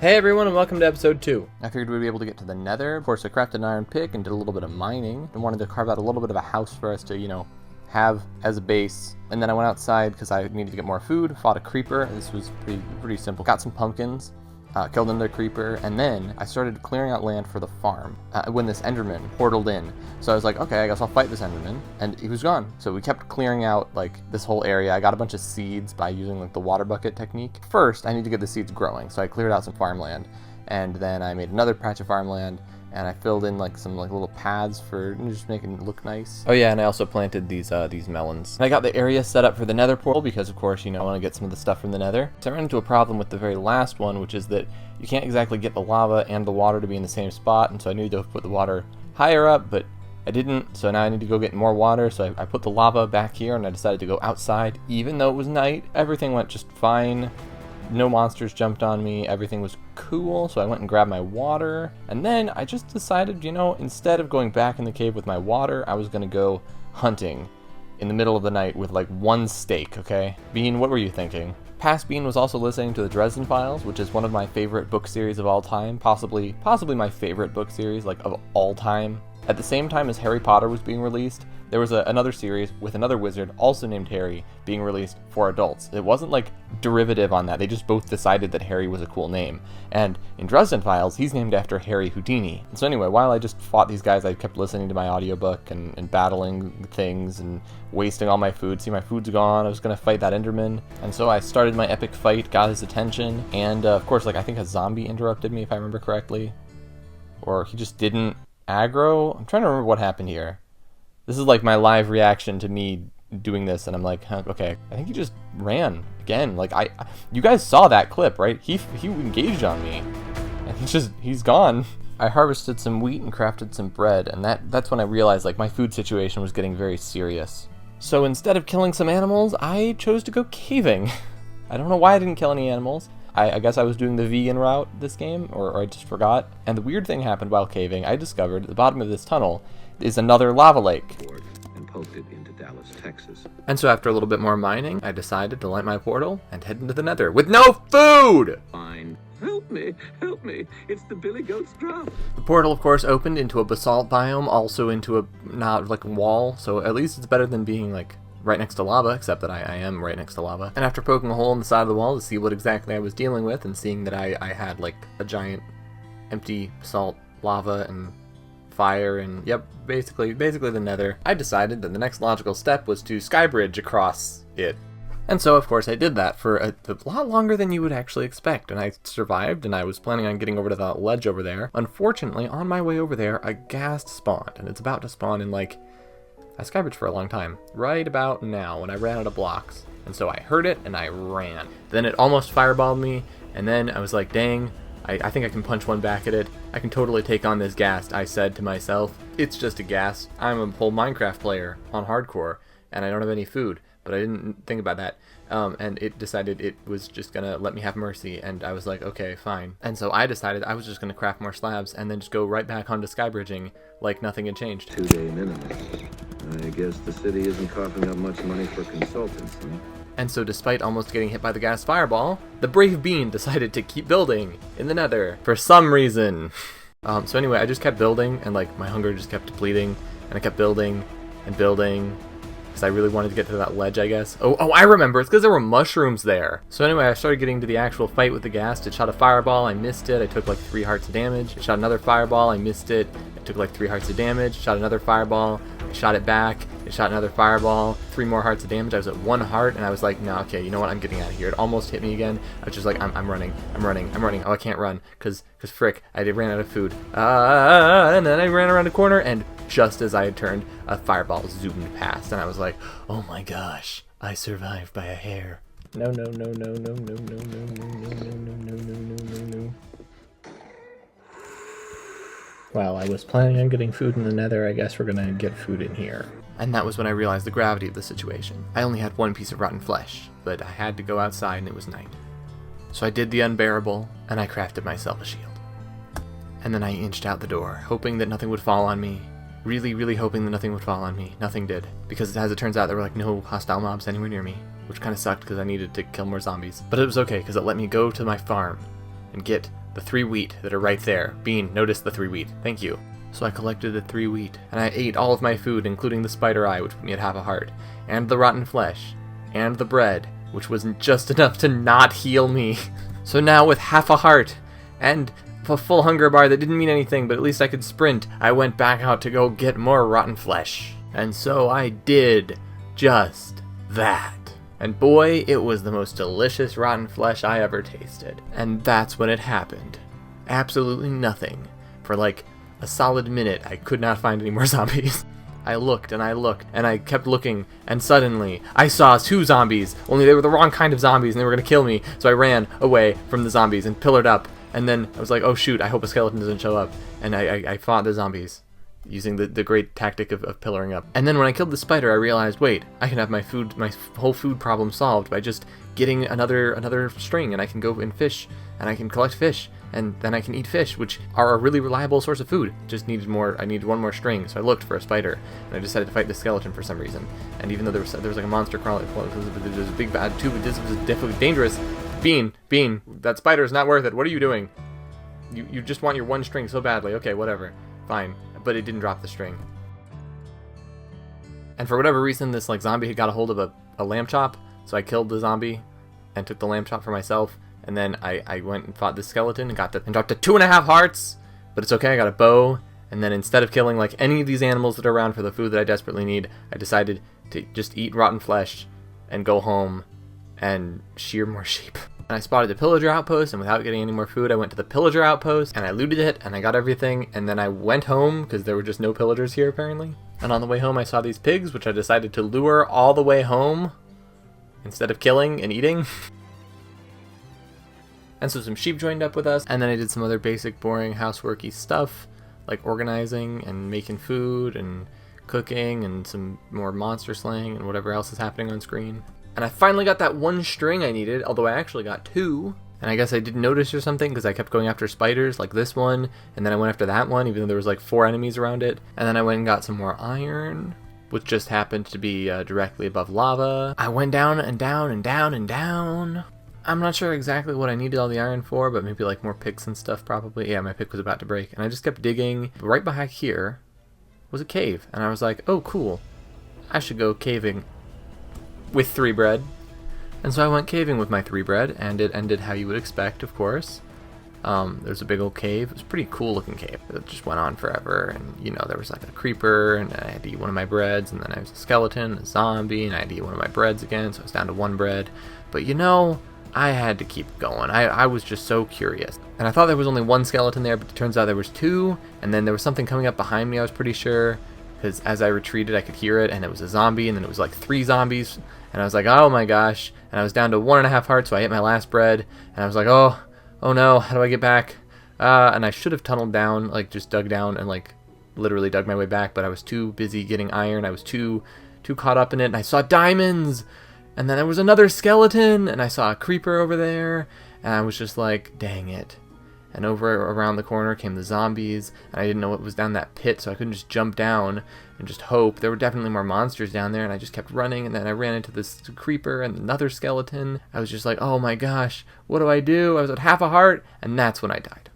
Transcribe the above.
Hey everyone, and welcome to episode 2. I figured we'd be able to get to the nether. Of course, I crafted an iron pick and did a little bit of mining and wanted to carve out a little bit of a house for us to, have as a base. And then I went outside because I needed to get more food, fought a creeper. This was pretty simple. Got some pumpkins, killed another creeper, and then I started clearing out land for the farm when this enderman portaled in. So I was like, okay, I guess I'll fight this enderman, and he was gone. So we kept clearing out this whole area. I got a bunch of seeds by using the water bucket technique. First, I need to get the seeds growing, so I cleared out some farmland, and then I made another patch of farmland, and I filled in some little paths for just making it look nice. Oh yeah, and I also planted these melons. And I got the area set up for the nether portal because, of course, I want to get some of the stuff from the nether. So I ran into a problem with the very last one, which is that you can't exactly get the lava and the water to be in the same spot, and so I needed to put the water higher up, but I didn't, so now I need to go get more water. So I put the lava back here, and I decided to go outside, even though it was night. Everything went just fine. No monsters jumped on me, everything was cool, so I went and grabbed my water, and then I just decided, instead of going back in the cave with my water, I was gonna go hunting in the middle of the night with one steak, okay? Bean, what were you thinking? Past Bean was also listening to the Dresden Files, which is one of my favorite book series of all time, possibly my favorite book series, of all time. At the same time as Harry Potter was being released, there was another series with another wizard, also named Harry, being released for adults. It wasn't derivative on that, they just both decided that Harry was a cool name. And in Dresden Files, he's named after Harry Houdini. And so anyway, while I just fought these guys, I kept listening to my audiobook and battling things and wasting all my food. See, my food's gone, I was gonna fight that Enderman. And so I started my epic fight, got his attention, and of course, I think a zombie interrupted me, if I remember correctly. Or he just didn't aggro? I'm trying to remember what happened here. This is my live reaction to me doing this, and I'm like, huh, okay, I think he just ran again. You guys saw that clip, right? He engaged on me, and he's gone. I harvested some wheat and crafted some bread, and that's when I realized my food situation was getting very serious. So instead of killing some animals, I chose to go caving. I don't know why I didn't kill any animals. I guess I was doing the vegan route this game, or I just forgot. And the weird thing happened while caving. I discovered at the bottom of this tunnel is another lava lake. And poked it into Dallas, Texas. And so after a little bit more mining, I decided to light my portal and head into the nether with no food! Fine. Help me, it's the Billy Goat's drop. The portal, of course, opened into a basalt biome, also into a, wall, so at least it's better than being, right next to lava, except that I am right next to lava. And after poking a hole in the side of the wall to see what exactly I was dealing with, and seeing that I had a giant empty basalt lava and fire and basically the nether, I decided that the next logical step was to skybridge across it. And so of course I did that for a lot longer than you would actually expect, and I survived, and I was planning on getting over to that ledge over there. Unfortunately, on my way over there, a ghast spawned, and it's about to spawn in I skybridged for a long time, right about now when I ran out of blocks. And so I heard it and I ran. Then it almost fireballed me, and then I was like, dang, I think I can punch one back at it. I can totally take on this ghast, I said to myself. It's just a ghast. I'm a full Minecraft player on hardcore, and I don't have any food. But I didn't think about that. And it decided it was just gonna let me have mercy, and I was like, okay, fine. And so I decided I was just gonna craft more slabs and then just go right back onto skybridging like nothing had changed. 2-day minimum. I guess the city isn't coughing up much money for consultants, huh? And so despite almost getting hit by the gas fireball, the brave Bean decided to keep building in the nether for some reason. So anyway, I just kept building, and my hunger just kept depleting, and I kept building and building, because I really wanted to get to that ledge, I guess. Oh, I remember, it's because there were mushrooms there. So anyway, I started getting to the actual fight with the ghast. It shot a fireball, I missed it, I took 3 hearts of damage. It shot another fireball, I missed it, I took 3 hearts of damage. Shot another fireball, I shot it back, it shot another fireball, 3 more hearts of damage. I was at 1 heart, and I was like, no, okay, you know what, I'm getting out of here. It almost hit me again. I was just like, I'm running. Oh, I can't run, because frick, I ran out of food. And then I ran around a corner, and just as I had turned, a fireball zoomed past, and I was like, oh my gosh, I survived by a hair. No. Well, I was planning on getting food in the nether, I guess we're gonna get food in here. And that was when I realized the gravity of the situation. I only had 1 piece of rotten flesh, but I had to go outside and it was night. So I did the unbearable, and I crafted myself a shield. And then I inched out the door, hoping that nothing would fall on me. Really hoping that nothing would fall on me. Nothing did. Because as it turns out, there were no hostile mobs anywhere near me. Which kind of sucked because I needed to kill more zombies. But it was okay because it let me go to my farm and get The 3 wheat that are right there. Bean, notice the 3 wheat. Thank you. So I collected the 3 wheat, and I ate all of my food, including the spider eye, which put me at half a heart, and the rotten flesh, and the bread, which wasn't just enough to not heal me. So now with half a heart, and a full hunger bar that didn't mean anything, but at least I could sprint, I went back out to go get more rotten flesh. And so I did just that. And boy, it was the most delicious rotten flesh I ever tasted. And that's when it happened. Absolutely nothing. For like a solid minute, I could not find any more zombies. I looked, and I kept looking, and suddenly I saw 2 zombies, only they were the wrong kind of zombies, and they were gonna kill me, so I ran away from the zombies and pillared up, and then I was like, oh shoot, I hope a skeleton doesn't show up, and I fought the zombies, using the great tactic of pillaring up. And then when I killed the spider, I realized, wait, I can have my whole food problem solved by just getting another string, and I can go and fish, and I can collect fish, and then I can eat fish, which are a really reliable source of food. Just needed more. I needed one more string, so I looked for a spider, and I decided to fight the skeleton for some reason. And even though there was like a monster crawling, there was a big bad tube. This was definitely dangerous. Bean, that spider is not worth it. What are you doing? You just want your one string so badly. Okay, whatever, fine. But it didn't drop the string. And for whatever reason, this like zombie had got a hold of a lamb chop, so I killed the zombie and took the lamb chop for myself. And then I went and fought the skeleton and dropped to 2.5 hearts. But it's okay, I got a bow. And then instead of killing like any of these animals that are around for the food that I desperately need, I decided to just eat rotten flesh and go home and shear more sheep. And I spotted the pillager outpost, and without getting any more food, I went to the pillager outpost, and I looted it, and I got everything, and then I went home, because there were just no pillagers here, apparently. And on the way home, I saw these pigs, which I decided to lure all the way home, instead of killing and eating. And so some sheep joined up with us, and then I did some other basic, boring, houseworky stuff, like organizing, and making food, and cooking, and some more monster slaying, and whatever else is happening on screen. And I finally got that one string I needed, although I actually got 2. And I guess I didn't notice or something because I kept going after spiders like this one. And then I went after that one, even though there was like 4 enemies around it. And then I went and got some more iron, which just happened to be directly above lava. I went down and down and down and down. I'm not sure exactly what I needed all the iron for, but maybe like more picks and stuff probably. Yeah, my pick was about to break. And I just kept digging. But right behind here was a cave. And I was like, oh, cool. I should go caving with 3 bread. And so I went caving with my 3 bread, and it ended how you would expect, of course. There's a big old cave. It was a pretty cool looking cave. It just went on forever, and you know, there was like a creeper, and I had to eat one of my breads, and then I was a skeleton, a zombie, and I had to eat one of my breads again, so I was down to 1 bread. But you know, I had to keep going. I was just so curious. And I thought there was only 1 skeleton there, but it turns out there was 2, and then there was something coming up behind me, I was pretty sure. Because as I retreated, I could hear it, and it was a zombie, and then it was like 3 zombies, and I was like, oh my gosh, and I was down to 1.5 hearts, so I ate my last bread, and I was like, oh no, how do I get back? And I should have tunneled down, like just dug down and like literally dug my way back, but I was too busy getting iron, I was too caught up in it, and I saw diamonds, and then there was another skeleton, and I saw a creeper over there, and I was just like, dang it. And over around the corner came the zombies, and I didn't know what was down that pit, so I couldn't just jump down and just hope. There were definitely more monsters down there, and I just kept running, and then I ran into this creeper and another skeleton. I was just like, oh my gosh, what do I do? I was at half a heart, and that's when I died.